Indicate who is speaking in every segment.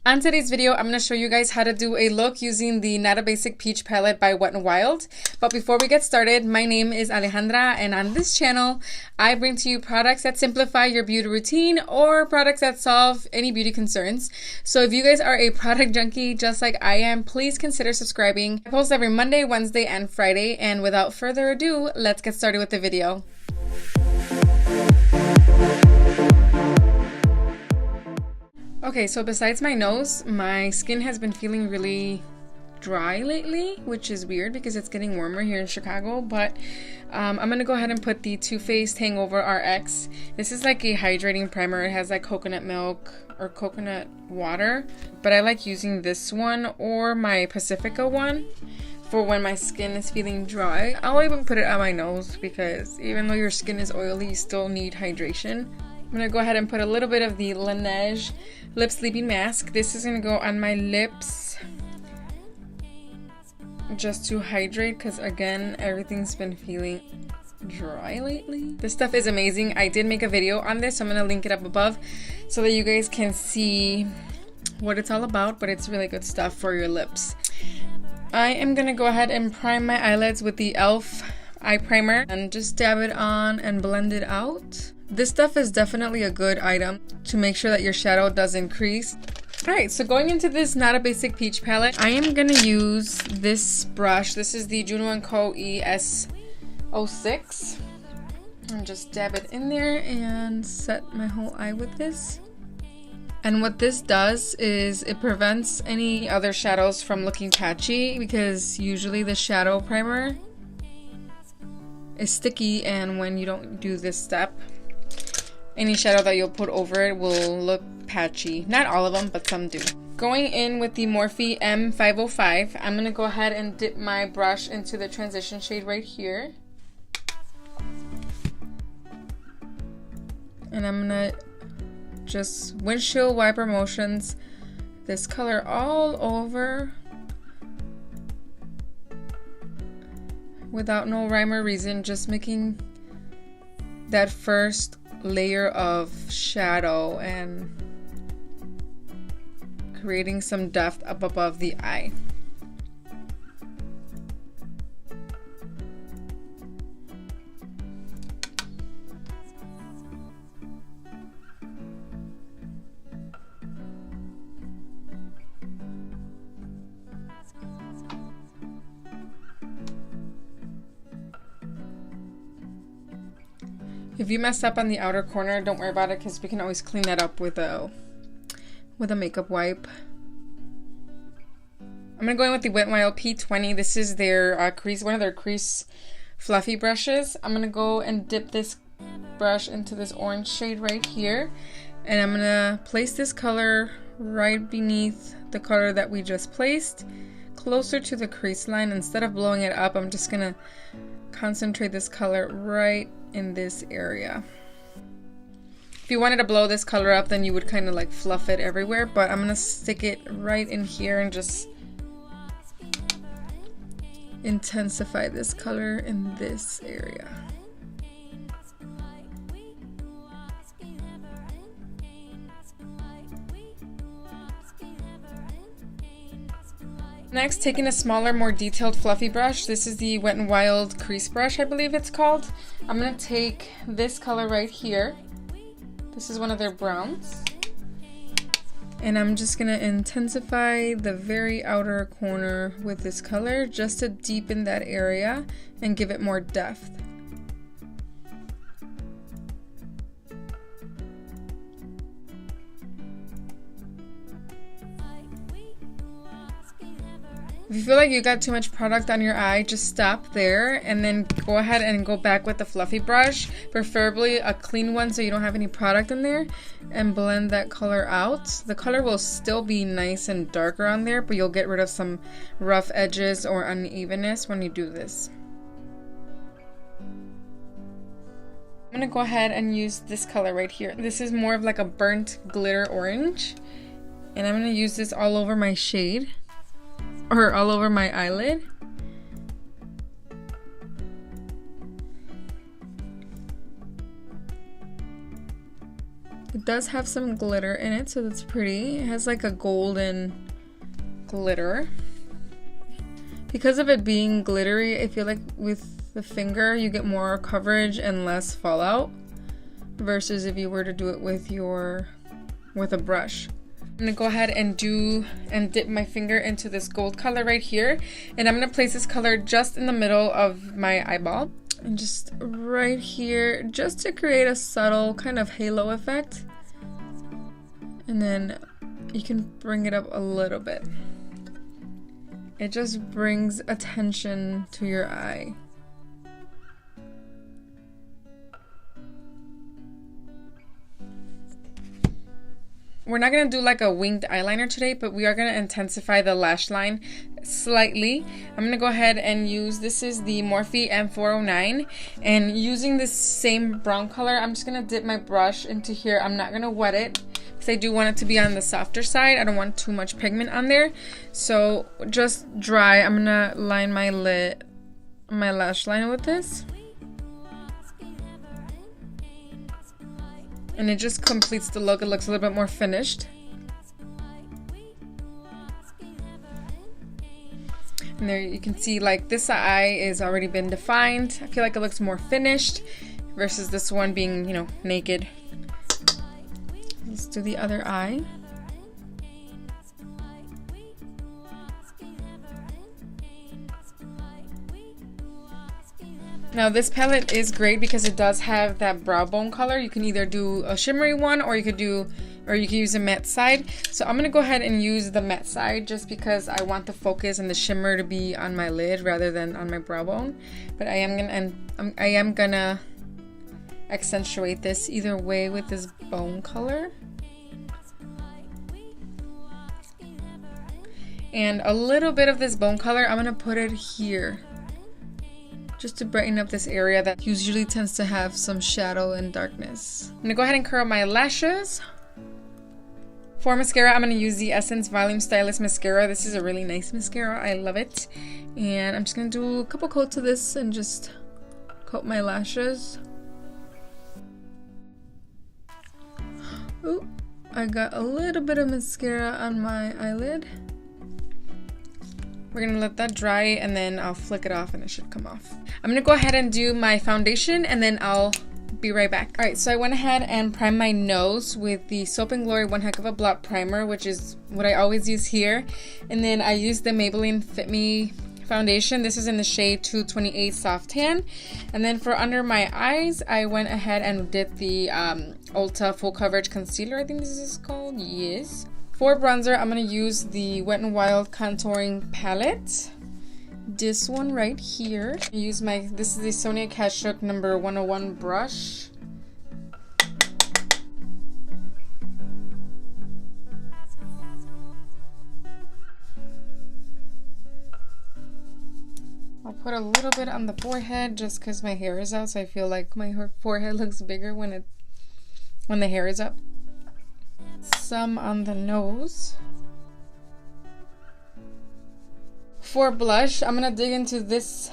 Speaker 1: On today's video, I'm going to show you guys how to do a look using the Not a Basic Peach palette by Wet&Wild. But before we get started, my name is Alejandra, and on this channel, I bring to you products that simplify your beauty routine or products that solve any beauty concerns. So if you guys are a product junkie just like I am, please consider subscribing. I post every Monday, Wednesday, and Friday, and without further ado, let's get started with the video. Okay, so besides my nose, my skin has been feeling really dry lately, which is weird because it's getting warmer here in Chicago, but I'm going to go ahead and put the Faced Hangover Rx. This is like a hydrating primer. It has like coconut milk or coconut water, but I like using this one or my Pacifica one for when my skin is feeling dry. I'll even put it on my nose because even though your skin is oily, you still need hydration. I'm going to go ahead and put a little bit of the Laneige Lip Sleeping Mask. This is going to go on my lips just to hydrate because, again, everything's been feeling dry lately. This stuff is amazing. I did make a video on this, so I'm going to link it up above so that you guys can see what it's all about, but it's really good stuff for your lips. I am going to go ahead and prime my eyelids with the e.l.f. eye primer and just dab it on and blend it out. This stuff is definitely a good item to make sure that your shadow does increase. Alright, so going into this Not a Basic Peach palette, I am going to use this brush. This is the Juno & Co. ES06. And just dab it in there and set my whole eye with this. And what this does is it prevents any other shadows from looking patchy because usually the shadow primer is sticky, and when you don't do this step, any shadow that you'll put over it will look patchy. Not all of them, but some do. Going in with the Morphe M505, I'm going to go ahead and dip my brush into the transition shade right here. And I'm going to just windshield wiper motions this color all over without no rhyme or reason, just making that first layer of shadow and creating some depth up above the eye. If you mess up on the outer corner, don't worry about it because we can always clean that up with a makeup wipe. I'm going to go in with the Wet&Wild P20. This is their crease, one of their crease fluffy brushes. I'm going to go and dip this brush into this orange shade right here. And I'm going to place this color right beneath the color that we just placed, closer to the crease line. Instead of blowing it up, I'm just going to concentrate this color right in this area. If you wanted to blow this color up, then you would kind of like fluff it everywhere, but I'm gonna stick it right in here and just intensify this color in this area. Next, taking a smaller, more detailed fluffy brush. This is the Wet&Wild crease brush, I believe it's called. I'm going to take this color right here. This is one of their browns. And I'm just going to intensify the very outer corner with this color just to deepen that area and give it more depth. If you feel like you got too much product on your eye, just stop there and then go ahead and go back with the fluffy brush, preferably a clean one so you don't have any product in there, and blend that color out. The color will still be nice and darker on there, but you'll get rid of some rough edges or unevenness when you do this. I'm going to go ahead and use this color right here. This is more of like a burnt glitter orange, and I'm going to use this all over my shade. Or all over my eyelid. It does have some glitter in it, so that's pretty. It has like a golden glitter. Because of it being glittery, I feel like with the finger you get more coverage and less fallout versus if you were to do it with a brush. I'm gonna go ahead and dip my finger into this gold color right here, and I'm gonna place this color just in the middle of my eyeball and just right here, just to create a subtle kind of halo effect. And then you can bring it up a little bit. It just brings attention to your eye. We're not going to do like a winged eyeliner today, but we are going to intensify the lash line slightly. I'm going to go ahead and use, this is the Morphe M409, and using this same brown color, I'm just going to dip my brush into here. I'm not going to wet it because I do want it to be on the softer side. I don't want too much pigment on there. So just dry. I'm going to line my lash line with this. And it just completes the look. It looks a little bit more finished. And there you can see like this eye is already been defined. I feel like it looks more finished versus this one being, you know, naked. Let's do the other eye. Now this palette is great because it does have that brow bone color. You can either do a shimmery one or you could use a matte side. So I'm gonna go ahead and use the matte side just because I want the focus and the shimmer to be on my lid rather than on my brow bone. But I am gonna accentuate this either way with this bone color. And a little bit of this bone color, I'm gonna put it here, just to brighten up this area that usually tends to have some shadow and darkness. I'm gonna go ahead and curl my lashes. For mascara, I'm gonna use the Essence Volume Stylist Mascara. This is a really nice mascara, I love it. And I'm just gonna do a couple coats of this and just coat my lashes. Ooh, I got a little bit of mascara on my eyelid. We're gonna let that dry and then I'll flick it off and it should come off. I'm gonna go ahead and do my foundation and then I'll be right back. Alright, so I went ahead and primed my nose with the Soap & Glory One Heck of a Blot Primer, which is what I always use here. And then I used the Maybelline Fit Me foundation. This is in the shade 228 Soft Tan. And then for under my eyes, I went ahead and did the Ulta Full Coverage Concealer, I think this is called, yes. For bronzer, I'm going to use the Wet&Wild Contouring Palette. This one right here. This is the Sonia Kashuk number 101 brush. I'll put a little bit on the forehead just because my hair is out, so I feel like my forehead looks bigger when the hair is up. Some on the nose. For blush, I'm gonna dig into this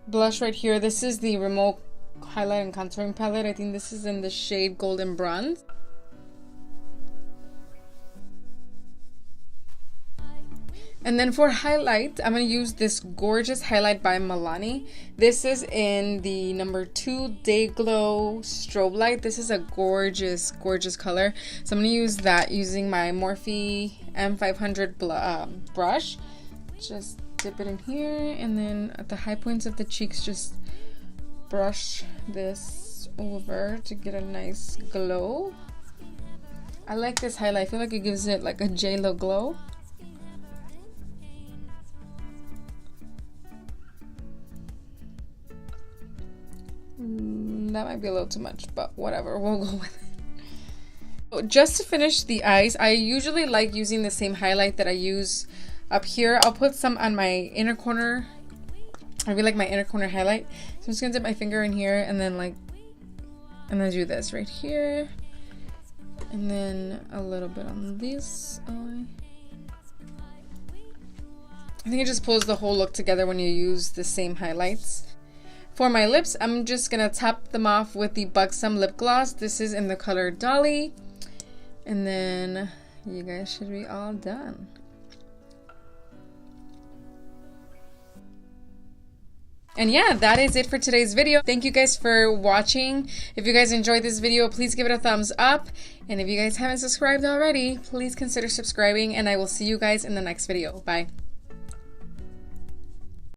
Speaker 1: blush right here. This is the Remote Highlight and Contouring Palette. I think this is in the shade Golden Bronze. And then for highlight, I'm going to use this gorgeous highlight by Milani. This is in the number 2 Day Glow Strobe Light. This is a gorgeous, gorgeous color. So I'm going to use that using my Morphe M500 brush. Just dip it in here, and then at the high points of the cheeks, just brush this over to get a nice glow. I like this highlight. I feel like it gives it like a J-Lo glow. That might be a little too much, but whatever, we'll go with it. Just to finish the eyes, I usually like using the same highlight that I use up here. I'll put some on my inner corner. I really like my inner corner highlight. So I'm just gonna dip my finger in here and then do this right here. And then a little bit on this eye. I think it just pulls the whole look together when you use the same highlights. For my lips, I'm just gonna top them off with the Buxom lip gloss. This is in the color Dolly. And then you guys should be all done. And yeah, that is it for today's video. Thank you guys for watching. If you guys enjoyed this video, please give it a thumbs up. And if you guys haven't subscribed already, please consider subscribing. And I will see you guys in the next video. Bye.